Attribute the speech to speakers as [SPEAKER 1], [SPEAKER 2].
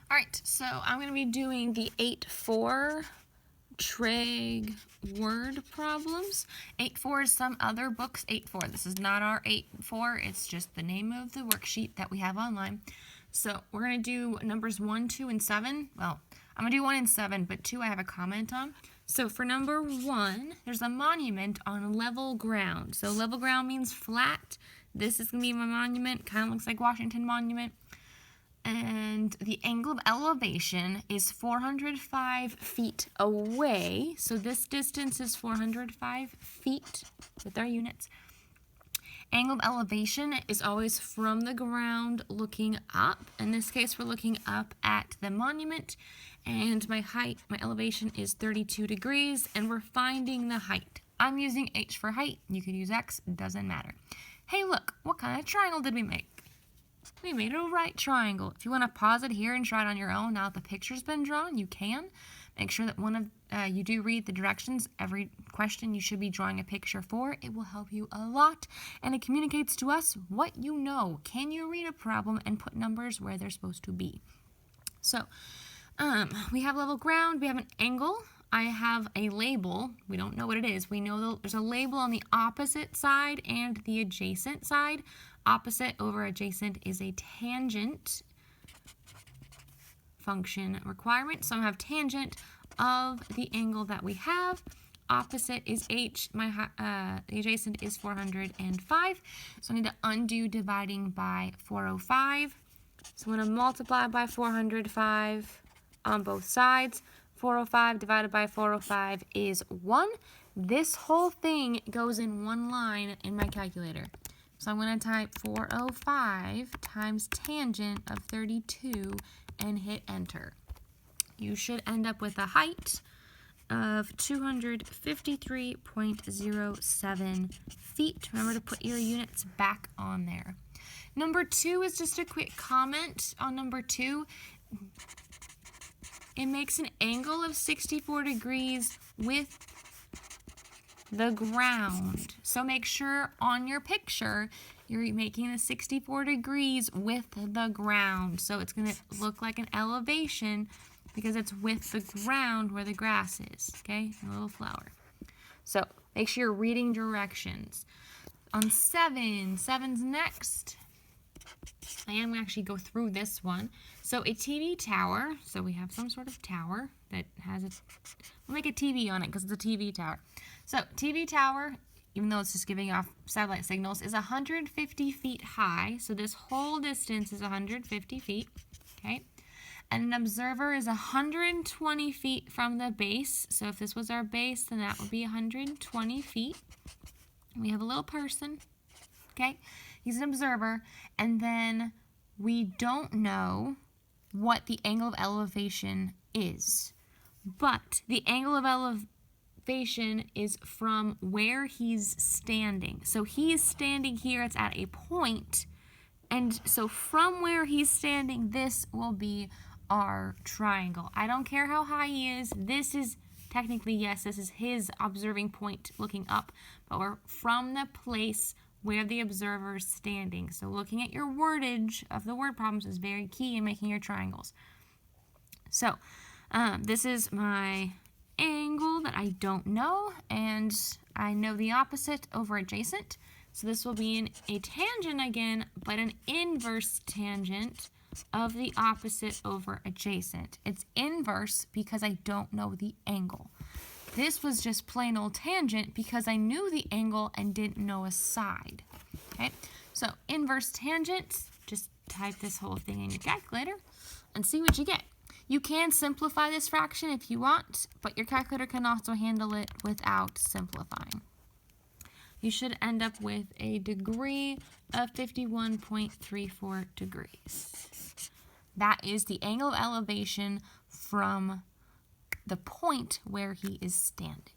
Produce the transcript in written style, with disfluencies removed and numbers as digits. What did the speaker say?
[SPEAKER 1] All right, so I'm going to be doing the 8-4 Trig word problems. 8-4 is some other book's 8-4. This is not our 8-4. It's just the name of the worksheet that we have online. So we're going to do numbers 1, 2, and 7. Well, I'm going to do 1 and 7, but 2 I have a comment on. So for number 1, there's a monument on level ground. So level ground means flat. This is going to be my monument. Kind of looks like Washington Monument. And the angle of elevation is 405 feet away. So this distance is 405 feet with our units. Angle of elevation is always from the ground looking up. In this case, we're looking up at the monument. And my height, my elevation is 32 degrees, and we're finding the height. I'm using H for height. You could use X, doesn't matter. Hey, look, what kind of triangle did we make? We made a right triangle. If you want to pause it here and try it on your own, now that the picture's been drawn, you can. Make sure that you do read the directions. Every question you should be drawing a picture for. It will help you a lot, and it communicates to us what you know. Can you read a problem and put numbers where they're supposed to be? So, we have level ground. We have an angle. I have a label. We don't know what it is. We know there's a label on the opposite side and the adjacent side. Opposite over adjacent is a tangent function requirement. So I have tangent of the angle that we have. Opposite is H. The adjacent is 405. So I need to undo dividing by 405. So I'm going to multiply by 405 on both sides. 405 divided by 405 is 1. This whole thing goes in one line in my calculator. So I'm going to type 405 times tangent of 32 and hit enter. You should end up with a height of 253.07 feet. Remember to put your units back on there. Number 2 is just a quick comment on number 2. It makes an angle of 64 degrees with the ground. So make sure on your picture you're making the 64 degrees with the ground. So it's going to look like an elevation because it's with the ground where the grass is, okay? A little flower. So make sure you're reading directions. On 7's next. I am going to actually go through this one. So a TV tower, so we have some sort of tower that has we'll make a TV on it because it's a TV tower. So TV tower, even though it's just giving off satellite signals, is 150 feet high. So this whole distance is 150 feet, okay? And an observer is 120 feet from the base. So if this was our base, then that would be 120 feet. We have a little person, okay? He's an observer, and then we don't know what the angle of elevation is. But the angle of elevation is from where he's standing. So he is standing here, it's at a point, and so from where he's standing, this will be our triangle. I don't care how high he is. This is technically, yes, this is his observing point looking up, but we're from the place where the observer is standing. So looking at your wordage of the word problems is very key in making your triangles. So this is my angle that I don't know, and I know the opposite over adjacent. So this will be a tangent again, but an inverse tangent of the opposite over adjacent. It's inverse because I don't know the angle. This was just plain old tangent because I knew the angle and didn't know a side. Okay, so inverse tangent, just type this whole thing in your calculator and see what you get. You can simplify this fraction if you want, but your calculator can also handle it without simplifying. You should end up with a degree of 51.34 degrees. That is the angle of elevation from the point where he is standing.